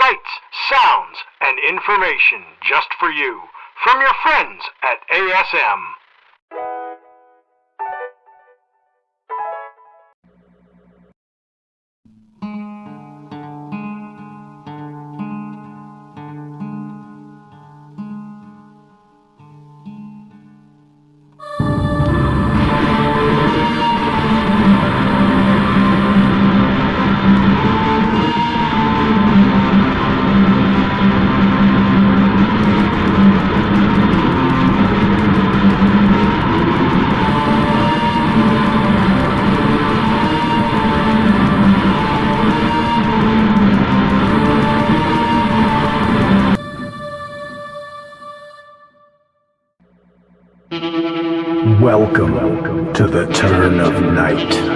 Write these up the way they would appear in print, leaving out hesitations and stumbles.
sights, sounds, and information just for you from your friends at ASM. Welcome to the turn of night.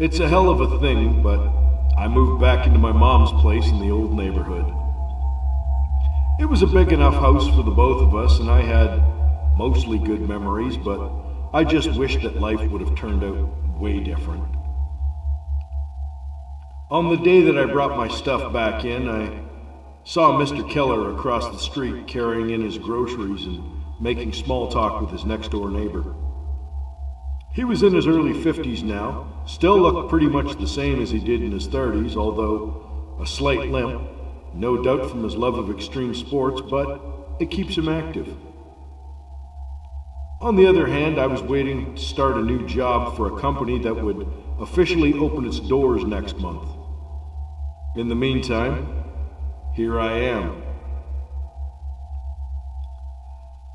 It's a hell of a thing, but I moved back into my mom's place in the old neighborhood. It was a big enough house for the both of us, and I had mostly good memories, but I just wished that life would have turned out way different. On the day that I brought my stuff back in, I saw Mr. Keller across the street carrying in his groceries and making small talk with his next-door neighbor. He was in his early 50s now, still looked pretty much the same as he did in his 30s, although a slight limp, no doubt from his love of extreme sports, but it keeps him active. On the other hand, I was waiting to start a new job for a company that would officially open its doors next month. In the meantime, here I am.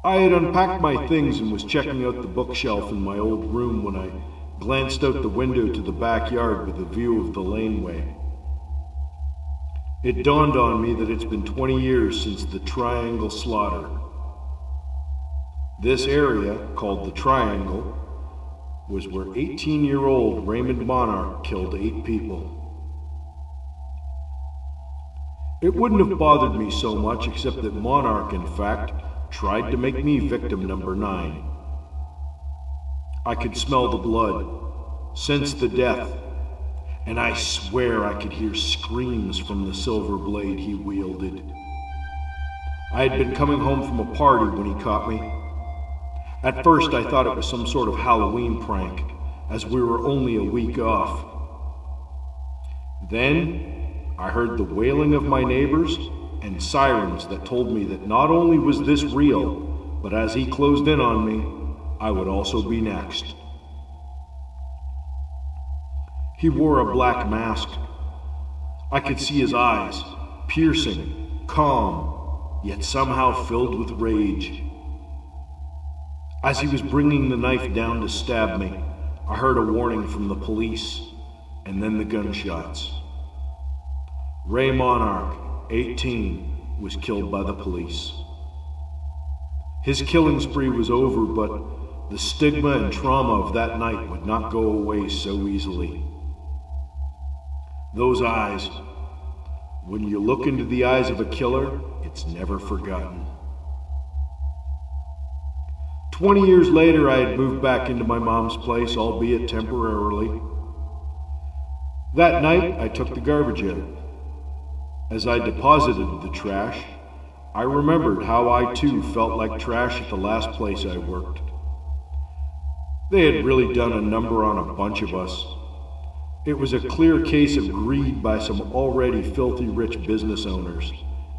I had unpacked my things and was checking out the bookshelf in my old room when I glanced out the window to the backyard with a view of the laneway. It dawned on me that it's been 20 years since the Triangle slaughter. This area, called the Triangle, was where 18-year-old Raymond Monarch killed 8 people. It wouldn't have bothered me so much except that Monarch, in fact, tried to make me victim number 9. I could smell the blood, sense the death, and I swear I could hear screams from the silver blade he wielded. I had been coming home from a party when he caught me. At first I thought it was some sort of Halloween prank, as we were only a week off. Then I heard the wailing of my neighbors and sirens that told me that not only was this real, but as he closed in on me, I would also be next. He wore a black mask. I could see his eyes, piercing, calm, yet somehow filled with rage. As he was bringing the knife down to stab me, I heard a warning from the police, and then the gunshots. Ray Monarch, 18, was killed by the police. His killing spree was over, but the stigma and trauma of that night would not go away so easily. Those eyes, when you look into the eyes of a killer, it's never forgotten. 20 years later, I had moved back into my mom's place, albeit temporarily. That night, I took the garbage out. As I deposited the trash, I remembered how I too felt like trash at the last place I worked. They had really done a number on a bunch of us. It was a clear case of greed by some already filthy rich business owners,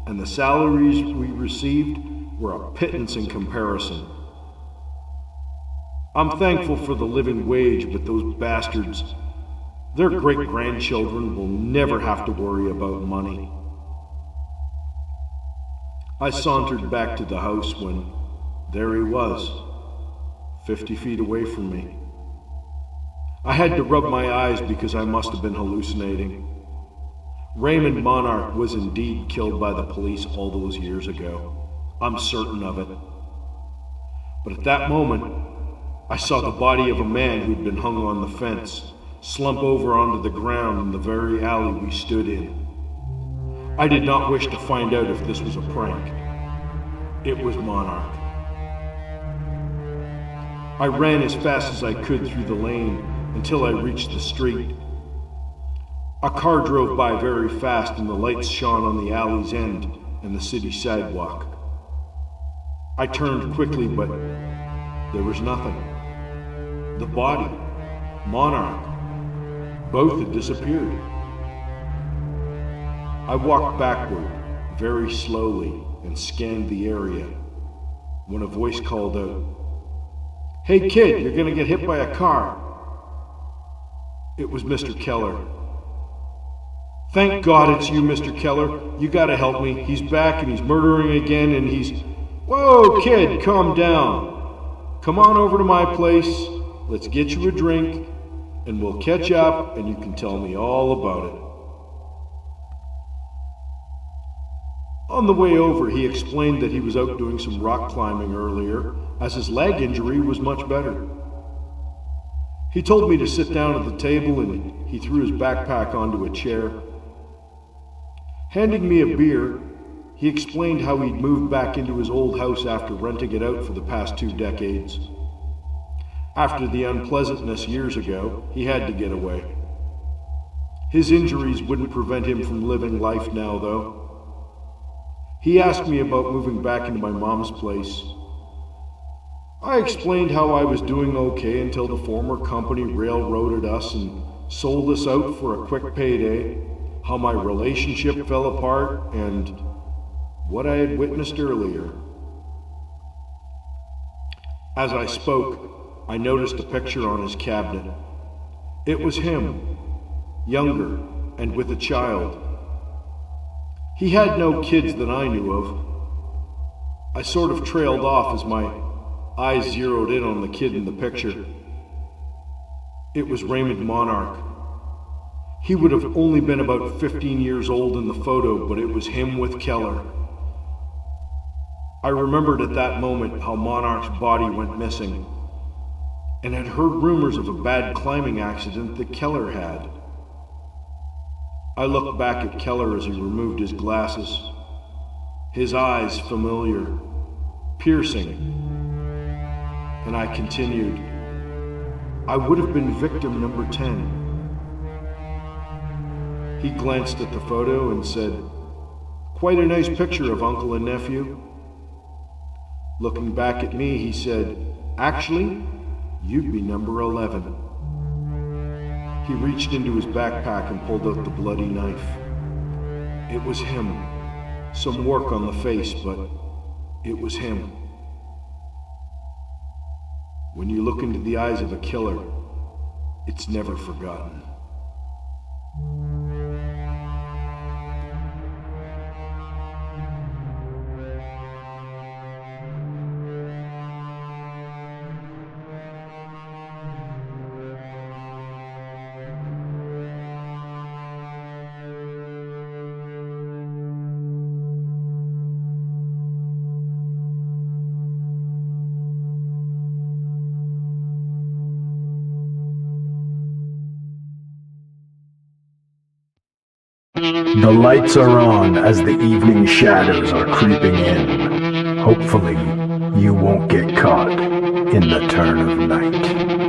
and the salaries we received were a pittance in comparison. I'm thankful for the living wage, but those bastards, their great-grandchildren will never have to worry about money. I sauntered back to the house when there he was, 50 feet away from me. I had to rub my eyes because I must have been hallucinating. Raymond Monarch was indeed killed by the police all those years ago. I'm certain of it. But at that moment, I saw the body of a man who'd been hung on the fence slump over onto the ground in the very alley we stood in. I did not wish to find out if this was a prank. It was Monarch. I ran as fast as I could through the lane until I reached the street. A car drove by very fast and the lights shone on the alley's end and the city sidewalk. I turned quickly, but there was nothing. The body, Monarch, both had disappeared. I walked backward, very slowly, and scanned the area, when a voice called out, "Hey kid, you're gonna get hit by a car." It was Mr. Keller. "Thank God it's you, Mr. Keller. You gotta help me. He's back and he's murdering again and he's..." "Whoa, kid, calm down. Come on over to my place. Let's get you a drink and we'll catch up and you can tell me all about it." On the way over, he explained that he was out doing some rock climbing earlier, as his leg injury was much better. He told me to sit down at the table and he threw his backpack onto a chair. Handing me a beer, he explained how he'd moved back into his old house after renting it out for the past 2 decades. After the unpleasantness years ago, he had to get away. His injuries wouldn't prevent him from living life now, though. He asked me about moving back into my mom's place. I explained how I was doing okay until the former company railroaded us and sold us out for a quick payday, how my relationship fell apart, and what I had witnessed earlier. As I spoke, I noticed a picture on his cabinet. It was him, younger and with a child. He had no kids that I knew of. I sort of trailed off as my eyes zeroed in on the kid in the picture. It was Raymond Monarch. He would have only been about 15 years old in the photo, but it was him with Keller. I remembered at that moment how Monarch's body went missing, and had heard rumors of a bad climbing accident that Keller had. I looked back at Keller as he removed his glasses, his eyes familiar, piercing, and I continued, "I would have been victim number 10. He glanced at the photo and said, "Quite a nice picture of uncle and nephew." Looking back at me, he said, "Actually, you'd be number 11. He reached into his backpack and pulled out the bloody knife. It was him. Some work on the face, but it was him. When you look into the eyes of a killer, it's never forgotten. The lights are on as the evening shadows are creeping in. Hopefully, you won't get caught in the turn of night.